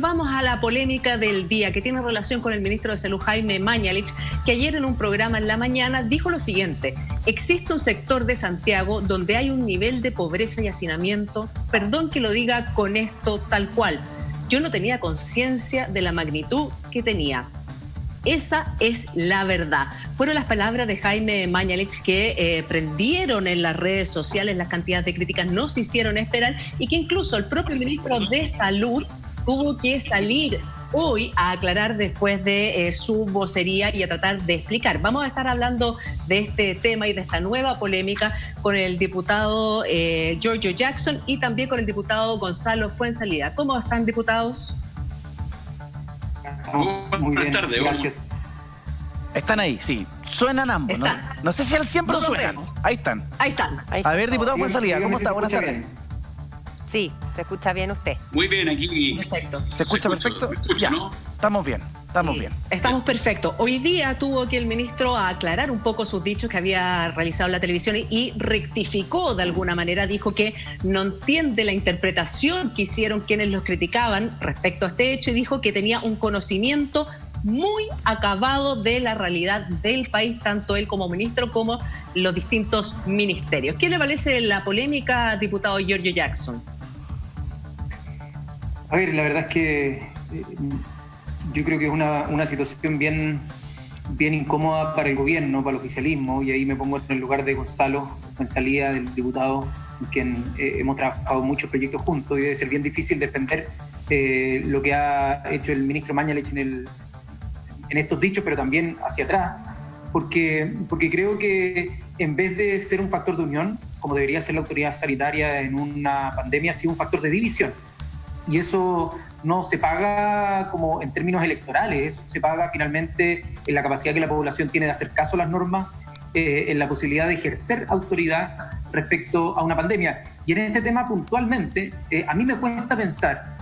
Vamos a la polémica del día que tiene relación con el ministro de Salud, Jaime Mañalich, que ayer en un programa en la mañana dijo lo siguiente: existe un sector de Santiago donde hay un nivel de pobreza y hacinamiento, perdón que lo diga con esto tal cual, yo no tenía conciencia de la magnitud que tenía. Esa es la verdad. Fueron las palabras de Jaime Mañalich que prendieron en las redes sociales. Las cantidades de críticas no se hicieron esperar y que incluso el propio ministro de Salud tuvo que salir hoy a aclarar después de su vocería y a tratar de explicar. Vamos a estar hablando de este tema y de esta nueva polémica con el diputado Giorgio Jackson y también con el diputado Gonzalo Fuenzalida. ¿Cómo están, diputados? Muy buenas tardes, gracias. Están ahí, sí. Suenan ambos, ¿no? No sé si al 100%, pero suenan. Ahí están. Ahí están. A ver, diputado Fuenzalida, ¿cómo está? Buenas tardes. Sí, se escucha bien usted. Muy bien, aquí. Perfecto. ¿Se escucha perfecto? Ya, ¿no? Estamos bien, estamos bien. Estamos perfectos. Hoy día tuvo que el ministro aclarar un poco sus dichos que había realizado en la televisión y rectificó de alguna manera. Dijo que no entiende la interpretación que hicieron quienes los criticaban respecto a este hecho y dijo que tenía un conocimiento muy acabado de la realidad del país, tanto él como ministro como los distintos ministerios. ¿Qué le parece la polémica, diputado Giorgio Jackson? A ver, la verdad es que yo creo que es una situación bien incómoda para el gobierno, para el oficialismo, y ahí me pongo en el lugar de Gonzalo Fuenzalida, del diputado con quien hemos trabajado muchos proyectos juntos, y debe ser bien difícil defender lo que ha hecho el ministro Mañalich en estos dichos, pero también hacia atrás, porque creo que en vez de ser un factor de unión, como debería ser la autoridad sanitaria en una pandemia, ha sido un factor de división. Y eso no se paga como en términos electorales, eso se paga finalmente en la capacidad que la población tiene de hacer caso a las normas, en la posibilidad de ejercer autoridad respecto a una pandemia. Y en este tema puntualmente, a mí me cuesta pensar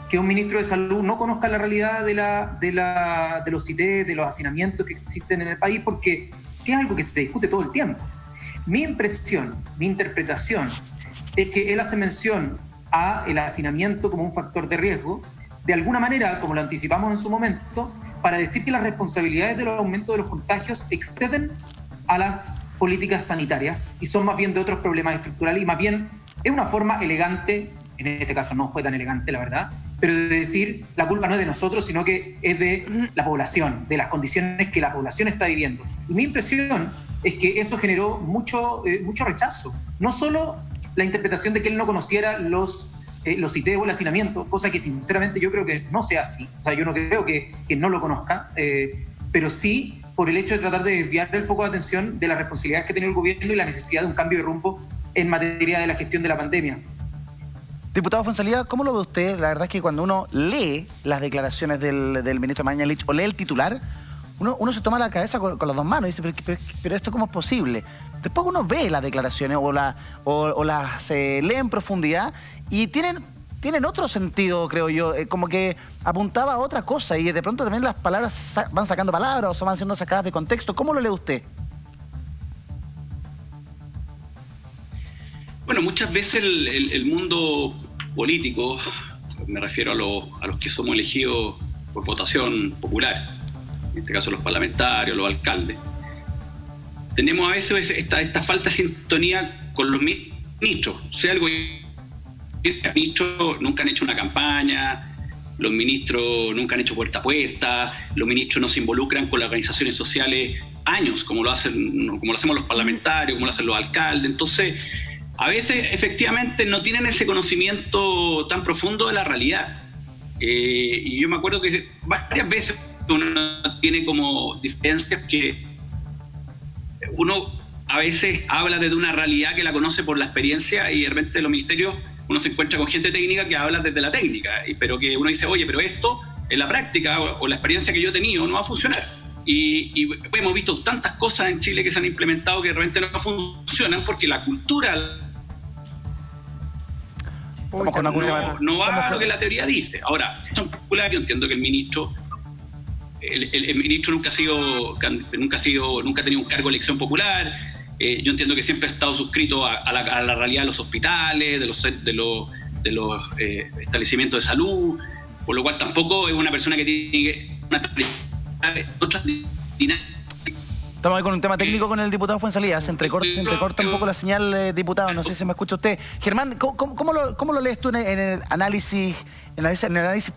que un ministro de Salud no conozca la realidad de los CITES, de los hacinamientos que existen en el país, porque es algo que se discute todo el tiempo. Mi impresión, mi interpretación, es que él hace mención a el hacinamiento como un factor de riesgo, de alguna manera, como lo anticipamos en su momento, para decir que las responsabilidades del aumento de los contagios exceden a las políticas sanitarias y son más bien de otros problemas estructurales, y más bien es una forma elegante, en este caso no fue tan elegante la verdad, pero de decir la culpa no es de nosotros, sino que es de la población, de las condiciones que la población está viviendo. Y mi impresión es que eso generó mucho rechazo, no solo la interpretación de que él no conociera los CITES o el hacinamiento, cosa que sinceramente yo creo que no sea así. O sea, yo no creo que no lo conozca, pero sí por el hecho de tratar de desviar el foco de atención de las responsabilidades que tiene el gobierno y la necesidad de un cambio de rumbo en materia de la gestión de la pandemia. Diputado Fuenzalida, ¿cómo lo ve usted? La verdad es que cuando uno lee las declaraciones del ministro Mañalich o lee el titular, uno se toma la cabeza con las dos manos y dice, pero ¿esto cómo es posible? Después uno ve las declaraciones o las lee en profundidad y tienen otro sentido, creo yo, como que apuntaba a otra cosa y de pronto también las palabras van sacando palabras o se van siendo sacadas de contexto. ¿Cómo lo lee usted? Bueno, muchas veces el mundo político, me refiero a los que somos elegidos por votación popular, en este caso los parlamentarios, los alcaldes, tenemos a veces esta falta de sintonía con los ministros. O sea, los ministros nunca han hecho una campaña, los ministros nunca han hecho puerta a puerta, los ministros no se involucran con las organizaciones sociales años, como lo hacemos los parlamentarios, como lo hacen los alcaldes. Entonces, a veces efectivamente no tienen ese conocimiento tan profundo de la realidad. Y yo me acuerdo que varias veces uno tiene como diferencias que uno a veces habla desde una realidad que la conoce por la experiencia y de repente en los ministerios uno se encuentra con gente técnica que habla desde la técnica, pero que uno dice, oye, pero esto en la práctica o la experiencia que yo he tenido no va a funcionar. Y hemos visto tantas cosas en Chile que se han implementado que de repente no funcionan porque la cultura no va a lo que la teoría dice. Ahora, en particular yo entiendo que el ministro nunca ha tenido un cargo de elección popular. Yo entiendo que siempre ha estado suscrito a la realidad de los hospitales, de los establecimientos de salud. por lo cual tampoco es una persona que tiene otras dinámicas. Estamos ahí con un tema técnico con el diputado Fuenzalía. Se entrecorta un poco la señal, diputado. No sé si me escucha usted. Germán, ¿cómo lo lees tú en el análisis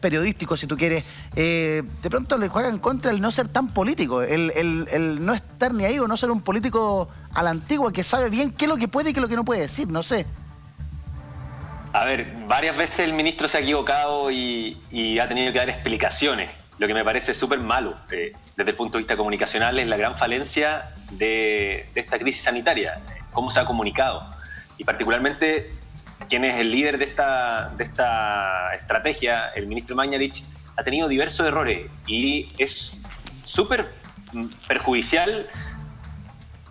periodístico, si tú quieres? De pronto le juega en contra el no ser tan político, el no estar ni ahí o no ser un político a la antigua que sabe bien qué es lo que puede y qué es lo que no puede decir, no sé. A ver, varias veces el ministro se ha equivocado y ha tenido que dar explicaciones. Lo que me parece súper malo desde el punto de vista comunicacional es la gran falencia de esta crisis sanitaria, cómo se ha comunicado. Y particularmente quien es el líder de esta estrategia, el ministro Mañalich, ha tenido diversos errores y es súper perjudicial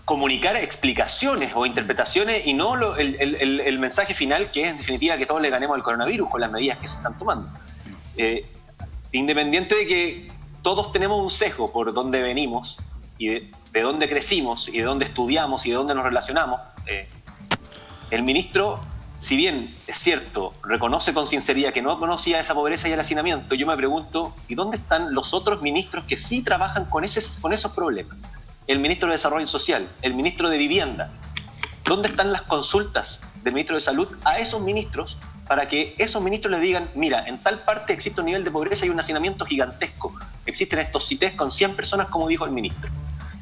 comunicar explicaciones o interpretaciones y no el mensaje final, que es en definitiva que todos le ganemos al coronavirus con las medidas que se están tomando. Independiente de que todos tenemos un sesgo por dónde venimos y de dónde crecimos y de dónde estudiamos y de dónde nos relacionamos, el ministro, si bien es cierto, reconoce con sinceridad que no conocía esa pobreza y el hacinamiento, yo me pregunto, ¿y dónde están los otros ministros que sí trabajan con esos problemas? El ministro de Desarrollo Social, el ministro de Vivienda. ¿Dónde están las consultas del ministro de Salud a esos ministros para que esos ministros le digan, mira, en tal parte existe un nivel de pobreza y un hacinamiento gigantesco, existen estos CITES con 100 personas, como dijo el ministro?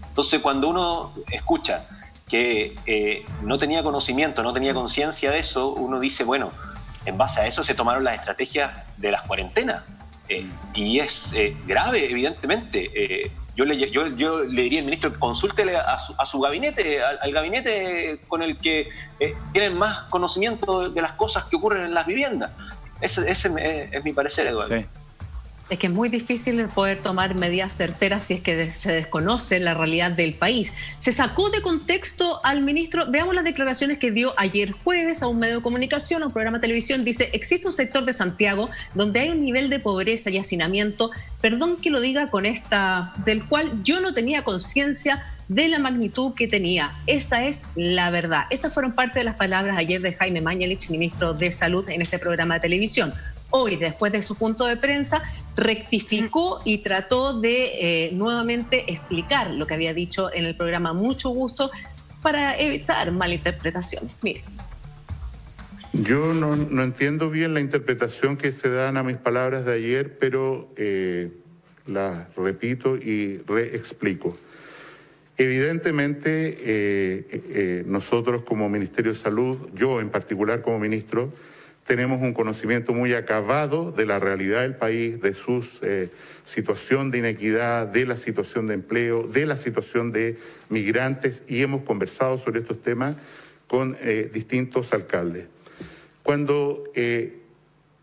Entonces, cuando uno escucha que no tenía conocimiento, no tenía conciencia de eso, uno dice, bueno, en base a eso se tomaron las estrategias de las cuarentenas. Y es grave, evidentemente. Yo le diría al ministro que consúltele a su gabinete, al gabinete con el que tienen más conocimiento de las cosas que ocurren en las viviendas. Ese es mi parecer, Eduardo. Sí. Es que es muy difícil poder tomar medidas certeras si es que se desconoce la realidad del país. Se sacó de contexto al ministro. Veamos las declaraciones que dio ayer jueves a un medio de comunicación, a un programa de televisión. Dice, existe un sector de Santiago donde hay un nivel de pobreza y hacinamiento, perdón que lo diga con del cual yo no tenía conciencia de la magnitud que tenía. Esa es la verdad. Esas fueron parte de las palabras ayer de Jaime Mañalich, ministro de Salud, en este programa de televisión. Hoy, después de su punto de prensa, rectificó y trató de nuevamente explicar lo que había dicho en el programa Mucho Gusto para evitar malinterpretaciones. Mire. Yo no entiendo bien la interpretación que se dan a mis palabras de ayer, pero las repito y reexplico. Evidentemente, nosotros como Ministerio de Salud, yo en particular como ministro, tenemos un conocimiento muy acabado de la realidad del país, de su situación de inequidad, de la situación de empleo, de la situación de migrantes, y hemos conversado sobre estos temas con distintos alcaldes. Cuando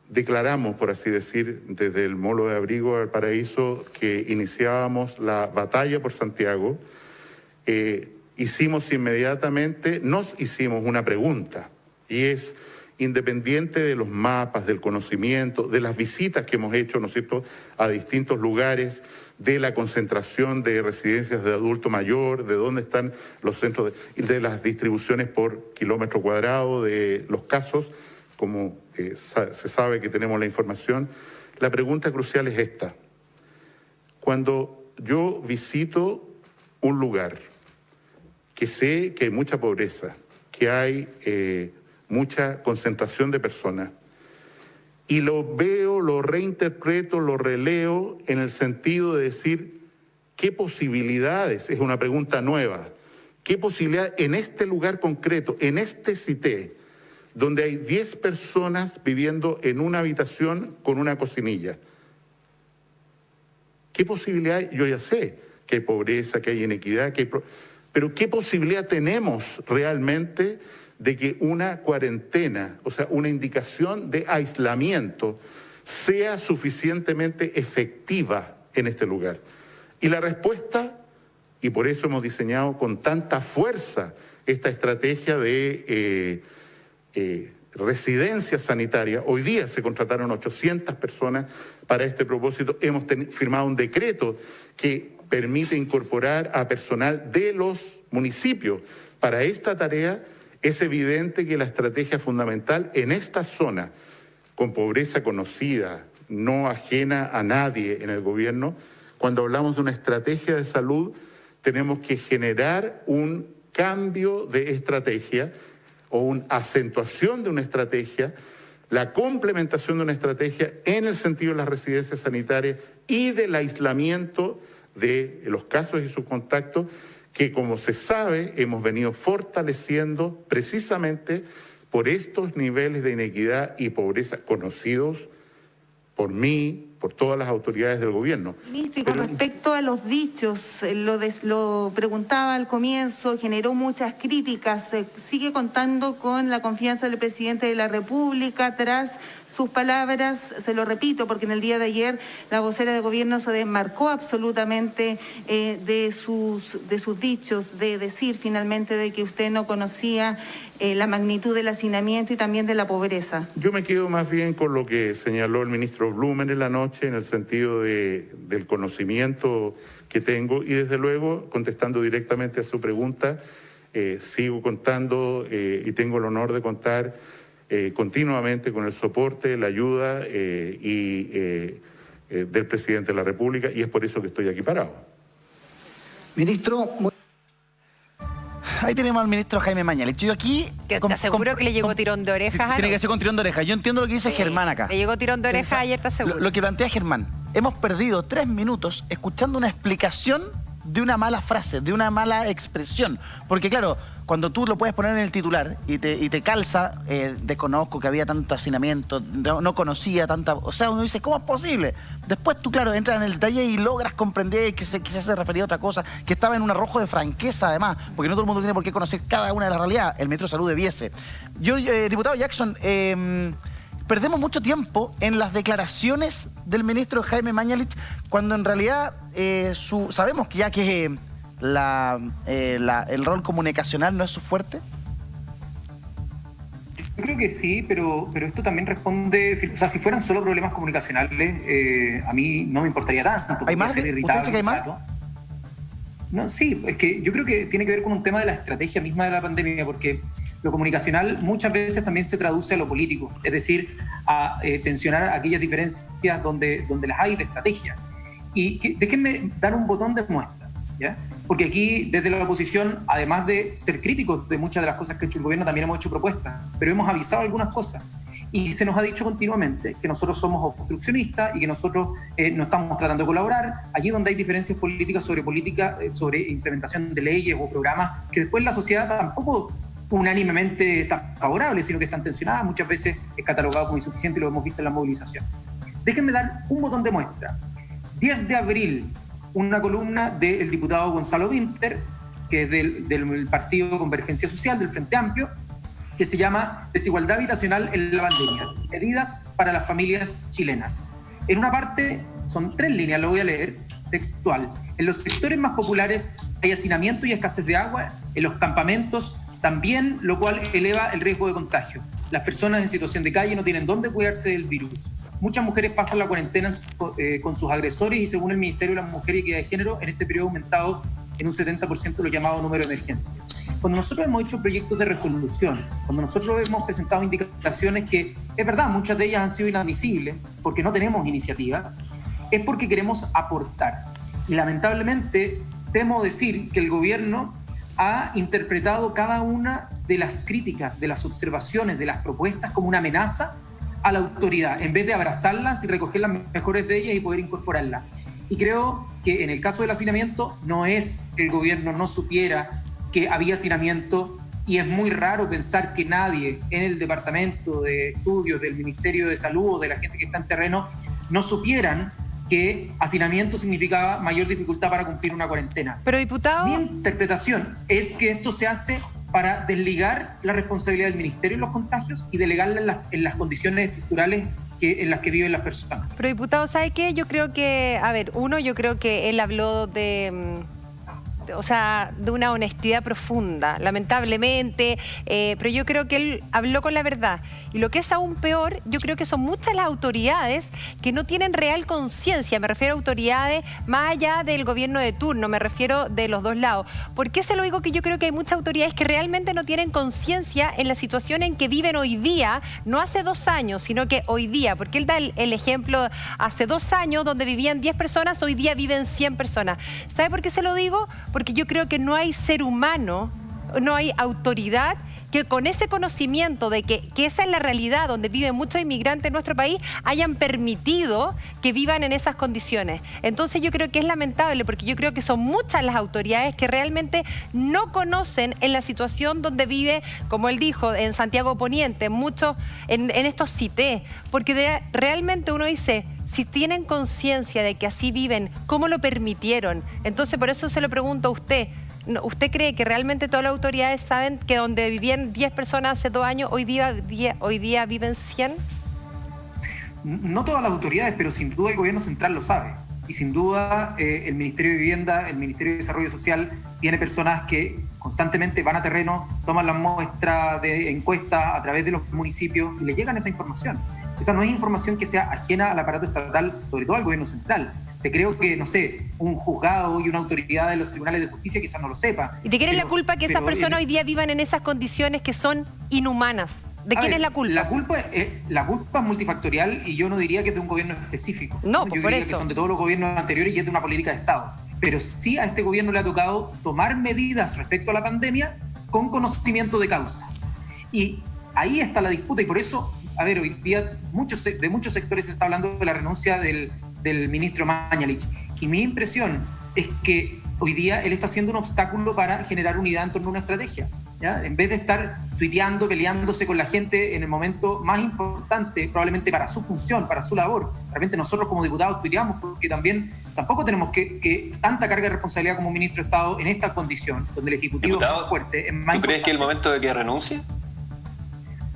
declaramos, por así decir, desde el Molo de Abrigo al Paraíso, que iniciábamos la batalla por Santiago, nos hicimos una pregunta, y es, independiente de los mapas, del conocimiento, de las visitas que hemos hecho, ¿no es cierto?, a distintos lugares, de la concentración de residencias de adulto mayor, de dónde están los centros, de las distribuciones por kilómetro cuadrado, de los casos, como se sabe que tenemos la información. La pregunta crucial es esta. Cuando yo visito un lugar que sé que hay mucha pobreza, que hay mucha concentración de personas, y lo veo, lo reinterpreto, lo releo en el sentido de decir qué posibilidades, es una pregunta nueva, qué posibilidades en este lugar concreto, en este CITE, donde hay 10 personas viviendo en una habitación con una cocinilla. ¿Qué posibilidades? Yo ya sé que hay pobreza, que hay inequidad, pero ¿qué posibilidad tenemos realmente de que una cuarentena, o sea, una indicación de aislamiento, sea suficientemente efectiva en este lugar? Y la respuesta, y por eso hemos diseñado con tanta fuerza esta estrategia de residencia sanitaria. Hoy día se contrataron 800 personas para este propósito. Hemos firmado un decreto que permite incorporar a personal de los municipios para esta tarea. Es evidente que la estrategia fundamental en esta zona, con pobreza conocida, no ajena a nadie en el gobierno. Cuando hablamos de una estrategia de salud, tenemos que generar un cambio de estrategia o una acentuación de una estrategia, la complementación de una estrategia en el sentido de las residencias sanitarias y del aislamiento de los casos y sus contactos, que como se sabe hemos venido fortaleciendo precisamente por estos niveles de inequidad y pobreza conocidos por mí, por todas las autoridades del gobierno. Ministro, y con respecto a los dichos, lo preguntaba al comienzo, generó muchas críticas. ¿Sigue contando con la confianza del presidente de la República tras sus palabras? Se lo repito, porque en el día de ayer la vocera de gobierno se desmarcó absolutamente de sus dichos, de decir finalmente de que usted no conocía la magnitud del hacinamiento y también de la pobreza. Yo me quedo más bien con lo que señaló el ministro Blumen en la noche, en el sentido del conocimiento que tengo, y desde luego, contestando directamente a su pregunta, sigo contando y tengo el honor de contar continuamente con el soporte, la ayuda del presidente de la República, y es por eso que estoy aquí parado. Ministro, ahí tenemos al ministro Jaime Mañalich. Yo aquí... Te aseguro que le llegó tirón de orejas. Tiene que ser con tirón de orejas. Yo entiendo lo que dice Germán acá. Le llegó tirón de orejas ayer, te aseguro. Lo que plantea Germán. Hemos perdido 3 minutos escuchando una explicación de una mala frase, de una mala expresión. Porque claro, cuando tú lo puedes poner en el titular y te calza, desconozco que había tanto hacinamiento, no conocía tanta... O sea, uno dice, ¿cómo es posible? Después tú, claro, entras en el detalle y logras comprender que quizás se refería a otra cosa, que estaba en un arrojo de franqueza además, porque no todo el mundo tiene por qué conocer cada una de las realidades. El ministro de Salud debiese. Yo, diputado Jackson, perdemos mucho tiempo en las declaraciones del ministro Jaime Mañalich, cuando en realidad sabemos que ya que el rol comunicacional no es su fuerte. Yo creo que sí, pero esto también responde, o sea, si fueran solo problemas comunicacionales, a mí no me importaría tanto. ¿Hay más? ¿Usted dice que hay más? No, sí, es que yo creo que tiene que ver con un tema de la estrategia misma de la pandemia, porque lo comunicacional muchas veces también se traduce a lo político, es decir, a tensionar aquellas diferencias donde las hay de estrategia. Y déjenme dar un botón de muestra, ¿ya? Porque aquí, desde la oposición, además de ser críticos de muchas de las cosas que ha hecho el gobierno, también hemos hecho propuestas, pero hemos avisado algunas cosas. Y se nos ha dicho continuamente que nosotros somos obstruccionistas y que nosotros no estamos tratando de colaborar. Allí donde hay diferencias políticas sobre implementación de leyes o programas que después la sociedad tampoco unánimemente está favorable, sino que están tensionadas, muchas veces es catalogado como insuficiente y lo hemos visto en la movilización. Déjenme dar un botón de muestra. 10 de abril, una columna del diputado Gonzalo Winter, que es del Partido Convergencia Social, del Frente Amplio, que se llama Desigualdad habitacional en la pandemia, medidas para las familias chilenas. En una parte, son 3 líneas, lo voy a leer, textual. En los sectores más populares hay hacinamiento y escasez de agua, en los campamentos también, lo cual eleva el riesgo de contagio. Las personas en situación de calle no tienen dónde cuidarse del virus. Muchas mujeres pasan la cuarentena con sus agresores y según el Ministerio de la Mujer y Equidad de Género, en este periodo ha aumentado en un 70% lo llamado número de emergencia. Cuando nosotros hemos hecho proyectos de resolución, cuando nosotros hemos presentado indicaciones que, es verdad, muchas de ellas han sido inadmisibles porque no tenemos iniciativa, es porque queremos aportar. Y lamentablemente, temo decir que el gobierno ha interpretado cada una de las críticas, de las observaciones, de las propuestas como una amenaza a la autoridad, en vez de abrazarlas y recoger las mejores de ellas y poder incorporarlas. Y creo que en el caso del hacinamiento no es que el gobierno no supiera que había hacinamiento, y es muy raro pensar que nadie en el Departamento de Estudios del Ministerio de Salud o de la gente que está en terreno no supieran que hacinamiento significaba mayor dificultad para cumplir una cuarentena. Pero, diputado... Mi interpretación es que esto se hace para desligar la responsabilidad del Ministerio en los contagios y delegarla en las condiciones estructurales en las que viven las personas. Pero, diputado, ¿sabe qué? Yo creo que, yo creo que él habló de o sea, de una honestidad profunda, lamentablemente, pero yo creo que él habló con la verdad. Y lo que es aún peor, yo creo que son muchas las autoridades que no tienen real conciencia. Me refiero a autoridades más allá del gobierno de turno, me refiero de los dos lados. ¿Por qué se lo digo? Que yo creo que hay muchas autoridades que realmente no tienen conciencia en la situación en que viven hoy día, no hace 2 años, sino que hoy día. Porque él da el ejemplo, hace 2 años donde vivían 10 personas, hoy día viven 100 personas. ¿Sabe por qué se lo digo? Porque yo creo que no hay ser humano, no hay autoridad que con ese conocimiento de que esa es la realidad donde viven muchos inmigrantes en nuestro país, hayan permitido que vivan en esas condiciones. Entonces yo creo que es lamentable, porque yo creo que son muchas las autoridades que realmente no conocen en la situación donde vive, como él dijo, en Santiago Poniente, muchos en estos CITES, porque realmente uno dice, si tienen conciencia de que así viven, ¿cómo lo permitieron? Entonces por eso se lo pregunto a usted. ¿Usted cree que realmente todas las autoridades saben que donde vivían 10 personas hace 2 años, hoy día viven 100? No todas las autoridades, pero sin duda el gobierno central lo sabe. Y sin duda el Ministerio de Vivienda, el Ministerio de Desarrollo Social tiene personas que constantemente van a terreno, toman las muestras de encuesta a través de los municipios y le llegan esa información. Esa no es información que sea ajena al aparato estatal, sobre todo al gobierno central. Te creo que, no sé, un juzgado y una autoridad de los tribunales de justicia quizás no lo sepa. ¿Y de quién es la culpa que esas personas hoy día vivan en esas condiciones que son inhumanas? ¿De quién es la culpa? La culpa es multifactorial y yo no diría que es de un gobierno específico. No, yo por diría eso. que son de todos los gobiernos anteriores y es de una política de Estado. Pero sí a este gobierno le ha tocado tomar medidas respecto a la pandemia con conocimiento de causa. Y ahí está la disputa y por eso, a ver, hoy día de muchos sectores se está hablando de la renuncia del ministro Mañalich. Y mi impresión es que hoy día él está siendo un obstáculo para generar unidad en torno a una estrategia, ¿ya? En vez de estar tuiteando, peleándose con la gente en el momento más importante, probablemente para su función, para su labor. Realmente nosotros como diputados tuiteamos porque tampoco tenemos que tanta carga de responsabilidad como ministro de Estado en esta condición, donde el Ejecutivo es más fuerte. ¿Tú crees que es el momento de que renuncie?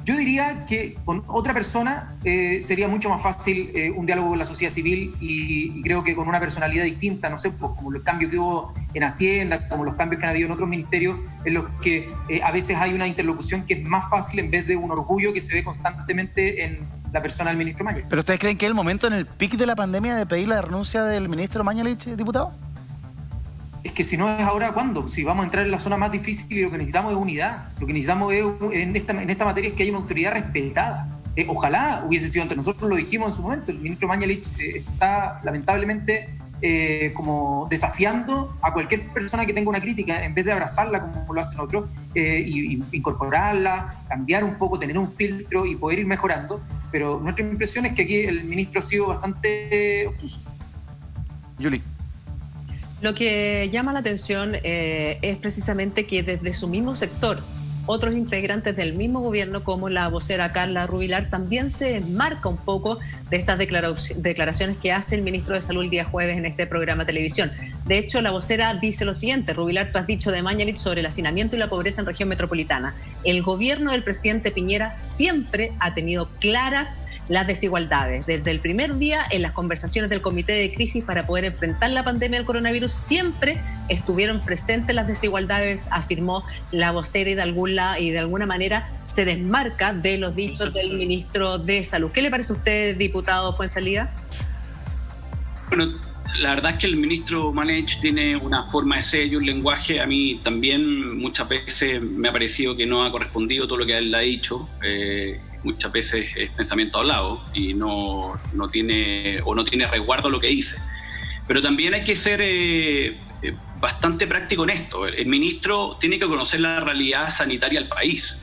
Yo diría que con otra persona sería mucho más fácil un diálogo con la sociedad civil y creo que con una personalidad distinta, no sé, pues como los cambios que hubo en Hacienda, como los cambios que han habido en otros ministerios, en los que a veces hay una interlocución que es más fácil en vez de un orgullo que se ve constantemente en la persona del ministro Mañalich. ¿Pero ustedes creen que es el momento en el pic de la pandemia de pedir la renuncia del ministro Mañalich, diputado? Es que si no es ahora, ¿cuándo? Si vamos a entrar en la zona más difícil y lo que necesitamos es unidad. Lo que necesitamos en esta materia es que haya una autoridad respetada. Ojalá hubiese sido antes. Nosotros lo dijimos en su momento. El ministro Mañalich está lamentablemente como desafiando a cualquier persona que tenga una crítica, en vez de abrazarla como lo hacen otros, y incorporarla, cambiar un poco, tener un filtro y poder ir mejorando. Pero nuestra impresión es que aquí el ministro ha sido bastante obtuso. Yuli. Lo que llama la atención es precisamente que desde su mismo sector, otros integrantes del mismo gobierno, como la vocera Carla Rubilar, también se desmarca un poco de estas declaraciones que hace el ministro de Salud el día jueves en este programa de televisión. De hecho, la vocera dice lo siguiente: Rubilar, tras dicho de Mañalich sobre el hacinamiento y la pobreza en región metropolitana, el gobierno del presidente Piñera siempre ha tenido claras las desigualdades. Desde el primer día, en las conversaciones del Comité de Crisis para poder enfrentar la pandemia del coronavirus, siempre estuvieron presentes las desigualdades, afirmó la vocera, y de alguna manera se desmarca de los dichos del ministro de Salud. ¿Qué le parece a usted, diputado Fuenzalida? Bueno, la verdad es que el ministro Mañalich tiene una forma de ser y un lenguaje. A mí también muchas veces me ha parecido que no ha correspondido todo lo que él ha dicho. Muchas veces es pensamiento hablado y no tiene resguardo lo que dice. Pero también hay que ser bastante práctico en esto. El ministro tiene que conocer la realidad sanitaria del país.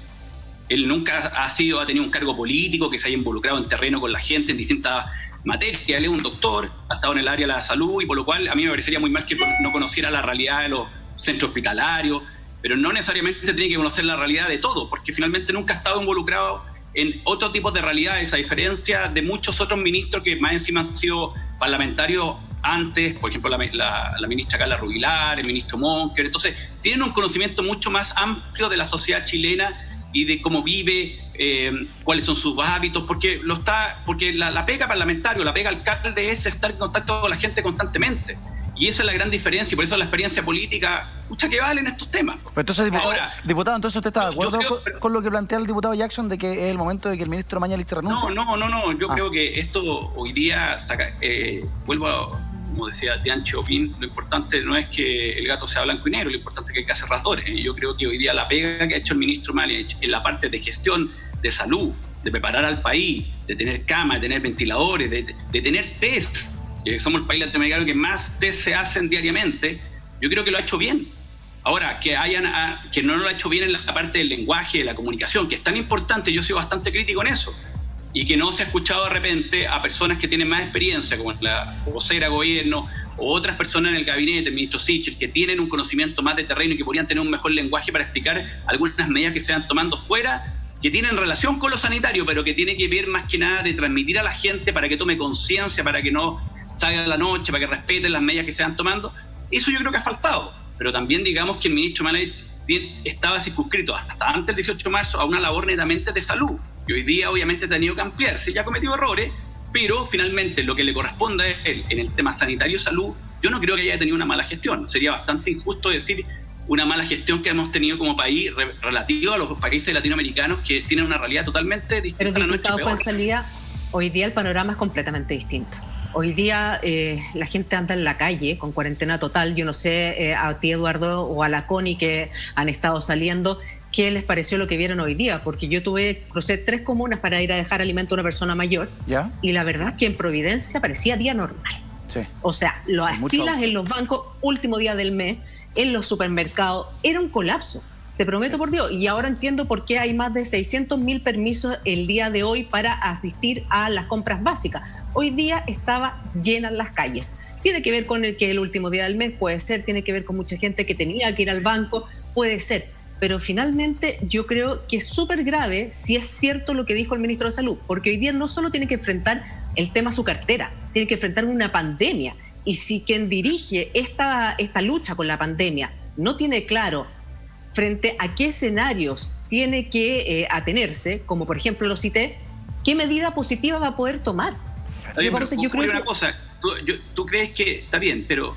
Él nunca ha tenido un cargo político que se haya involucrado en terreno con la gente en distintas materias. Él es un doctor, ha estado en el área de la salud y por lo cual a mí me parecería muy mal que no conociera la realidad de los centros hospitalarios, pero no necesariamente tiene que conocer la realidad de todo, porque finalmente nunca ha estado involucrado en otro tipo de realidades, a diferencia de muchos otros ministros que más encima han sido parlamentarios antes, por ejemplo la ministra Carla Rubilar, el ministro Monker. Entonces tienen un conocimiento mucho más amplio de la sociedad chilena y de cómo vive, cuáles son sus hábitos, porque la pega parlamentario, la pega alcalde es estar en contacto con la gente constantemente. Y esa es la gran diferencia, y por eso la experiencia política, mucha que vale en estos temas. Pero entonces, diputado, entonces usted está de acuerdo con lo que plantea el diputado Jackson de que es el momento de que el ministro Mañalich renuncie. No. Yo creo que esto hoy día vuelvo a, como decía Tian Chopin, lo importante no es que el gato sea blanco y negro, lo importante es que hay que hacer ratones. Y yo creo que hoy día la pega que ha hecho el ministro Mañalich en la parte de gestión de salud, de preparar al país, de tener camas, de tener ventiladores, de tener test, que somos el país latinoamericano que más test se hacen diariamente, yo creo que lo ha hecho bien. Ahora, que no lo ha hecho bien en la parte del lenguaje, de la comunicación, que es tan importante, yo soy bastante crítico en eso, y que no se ha escuchado de repente a personas que tienen más experiencia, como la vocera de gobierno, o otras personas en el gabinete, el ministro Sichel, que tienen un conocimiento más de terreno y que podrían tener un mejor lenguaje para explicar algunas medidas que se van tomando fuera, que tienen relación con lo sanitario, pero que tiene que ver más que nada de transmitir a la gente para que tome conciencia, para que no salga a la noche, para que respeten las medidas que se van tomando. Eso yo creo que ha faltado. Pero también digamos que el ministro Mañalich estaba circunscrito hasta antes del 18 de marzo a una labor netamente de salud. Y hoy día obviamente ha tenido que ampliarse, ya ha cometido errores, pero finalmente lo que le corresponde a él en el tema sanitario y salud, yo no creo que haya tenido una mala gestión. Sería bastante injusto decir una mala gestión que hemos tenido como país relativo a los países latinoamericanos que tienen una realidad totalmente distinta. Pero diputado Fuenzalía, hoy día el panorama es completamente distinto. Hoy día la gente anda en la calle con cuarentena total. Yo no sé a ti, Eduardo, o a la Connie que han estado saliendo, ¿qué les pareció lo que vieron hoy día? Porque yo crucé 3 comunas para ir a dejar alimento a una persona mayor. ¿Ya? Y la verdad es que en Providencia parecía día normal. Sí. O sea, las filas en los bancos, último día del mes, en los supermercados, era un colapso. Te prometo por Dios. Y ahora entiendo por qué hay más de 600.000 permisos el día de hoy para asistir a las compras básicas. Hoy día estaba llenas las calles. Tiene que ver con el último día del mes, puede ser. Tiene que ver con mucha gente que tenía que ir al banco, puede ser. Pero finalmente yo creo que es súper grave si es cierto lo que dijo el ministro de Salud. Porque hoy día no solo tiene que enfrentar el tema su cartera, tiene que enfrentar una pandemia. Y si quien dirige esta lucha con la pandemia no tiene claro frente a qué escenarios tiene que atenerse, como por ejemplo lo cité, ¿qué medida positiva va a poder tomar? Entonces, yo creo una cosa, tú crees que está bien, pero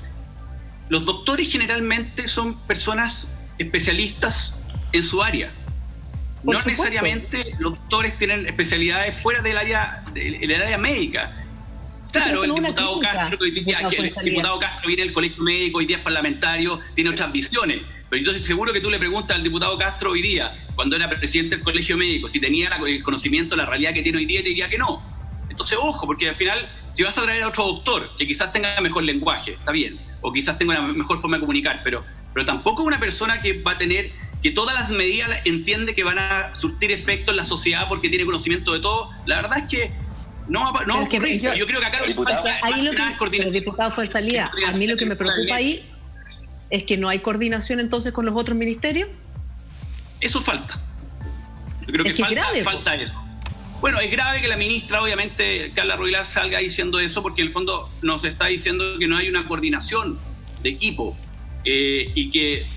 los doctores generalmente son personas especialistas en su área. No necesariamente los doctores tienen especialidades fuera del área médica. Claro, el diputado Castro viene del colegio médico, hoy día es parlamentario, tiene otras visiones. Pero yo estoy seguro que tú le preguntas al diputado Castro hoy día, cuando era presidente del colegio médico, si tenía el conocimiento de la realidad que tiene hoy día, te diría que no. Entonces, ojo, porque al final, si vas a traer a otro doctor que quizás tenga mejor lenguaje, está bien, o quizás tenga una mejor forma de comunicar, pero tampoco una persona que va a tener, que todas las medidas entiende que van a surtir efecto en la sociedad porque tiene conocimiento de todo. La verdad es que no va a ocurrir. Yo creo que acá pero diputado Fuenzalía, a mí lo que me preocupa ahí es que no hay coordinación entonces con los otros ministerios. Eso falta. Yo creo que falta eso. Bueno, es grave que la ministra, obviamente, Carla Rubilar, salga diciendo eso, porque en el fondo nos está diciendo que no hay una coordinación de equipo y que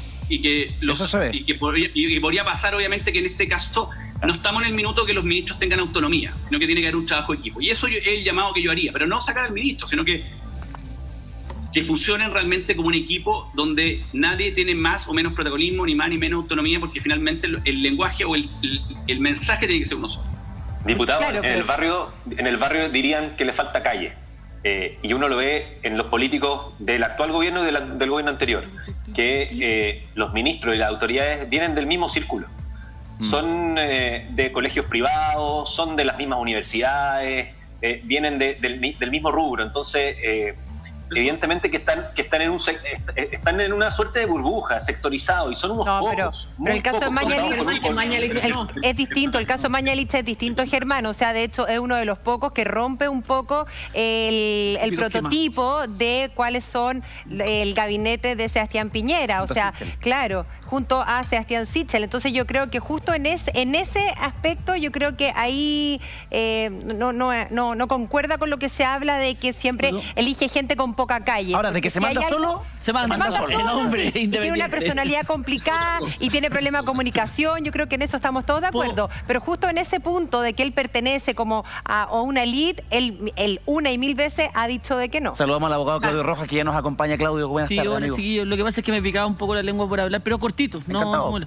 podría pasar, obviamente, que en este caso no estamos en el minuto que los ministros tengan autonomía, sino que tiene que haber un trabajo de equipo. Y eso es el llamado que yo haría, pero no sacar al ministro, sino que funcionen realmente como un equipo donde nadie tiene más o menos protagonismo, ni más ni menos autonomía, porque finalmente el lenguaje o el mensaje tiene que ser uno solo. Diputado, claro, en el barrio dirían que le falta calle. Y uno lo ve en los políticos del actual gobierno y del gobierno anterior, que los ministros y las autoridades vienen del mismo círculo. Son de colegios privados, son de las mismas universidades, vienen del mismo rubro. Entonces, evidentemente que están en una suerte de burbuja, sectorizado, y son unos pocos. Pero el caso de Mañalich es distinto, el caso de Mañalich es distinto, Germán. O sea, de hecho, es uno de los pocos que rompe un poco el prototipo de cuáles son el gabinete de Sebastián Piñera. O sea, claro, junto a Sebastián Sichel. Entonces yo creo que justo en ese aspecto, yo creo que ahí no concuerda con lo que se habla de que siempre elige gente con poca calle. Ahora, de que se Porque si manda hay algo- solo, Se manda solo, solo, el hombre sí, y tiene una independiente. personalidad complicada y tiene problemas de comunicación. Yo creo que en eso estamos todos de acuerdo. Pero justo en ese punto de que él pertenece como a una elite, él una y mil veces ha dicho de que no. Saludamos al abogado Claudio Rojas, que ya nos acompaña. Claudio, buenas Sí, tardes, hola, amigo. chiquillos. Lo que pasa es que me picaba un poco la lengua por hablar, pero cortito. Encantado.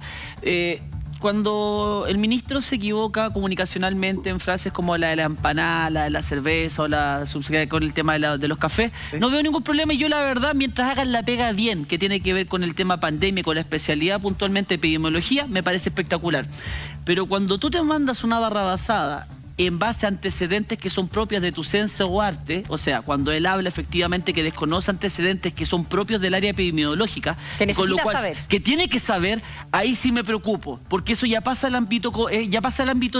Cuando el ministro se equivoca comunicacionalmente en frases como la de la empanada, la de la cerveza o la subsecretaria con el tema de los cafés, no veo ningún problema. Y yo, la verdad, mientras hagan la pega bien, que tiene que ver con el tema pandemia, con la especialidad puntualmente epidemiología, me parece espectacular. Pero cuando tú te mandas una barra basada en base a antecedentes que son propios de tu ciencia o arte, o sea, cuando él habla efectivamente que desconoce antecedentes que son propios del área epidemiológica, Que con lo necesita cual, saber. que tiene que saber, ahí sí me preocupo, porque eso ya pasa al ámbito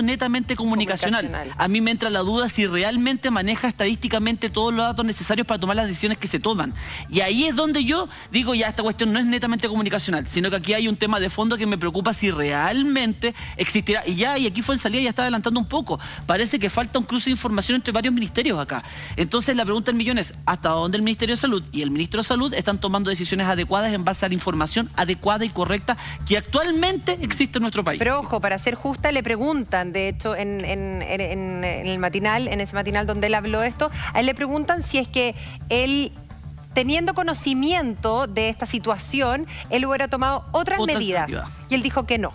netamente comunicacional. A mí me entra la duda si realmente maneja estadísticamente todos los datos necesarios para tomar las decisiones que se toman. Y ahí es donde yo digo, ya esta cuestión no es netamente comunicacional, sino que aquí hay un tema de fondo que me preocupa si realmente existirá. Y aquí fue en salida, ya está adelantando un poco. Parece que falta un cruce de información entre varios ministerios acá. Entonces la pregunta del millón es, ¿hasta dónde el Ministerio de Salud y el Ministro de Salud están tomando decisiones adecuadas en base a la información adecuada y correcta que actualmente existe en nuestro país? Pero ojo, para ser justa, le preguntan, de hecho, en el matinal, en ese matinal donde él habló esto, a él le preguntan si es que él, teniendo conocimiento de esta situación, él hubiera tomado otras medidas. Y él dijo que no.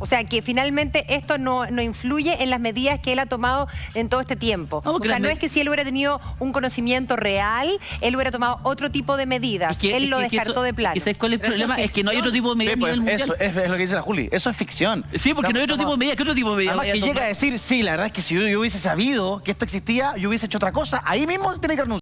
O sea, que finalmente esto no influye en las medidas que él ha tomado en todo este tiempo. O sea, no es que si él hubiera tenido un conocimiento real, él hubiera tomado otro tipo de medidas. Él lo descartó de plano. ¿Y sabes cuál es el problema? Es que no hay otro tipo de medidas a nivel mundial. Eso es lo que dice la Juli. Eso es ficción. Sí, porque no hay otro tipo de medidas. ¿Qué otro tipo de medidas? Además, que llega a decir, sí, la verdad es que si yo hubiese sabido que esto existía, yo hubiese hecho otra cosa. Ahí mismo se tiene que renunciar.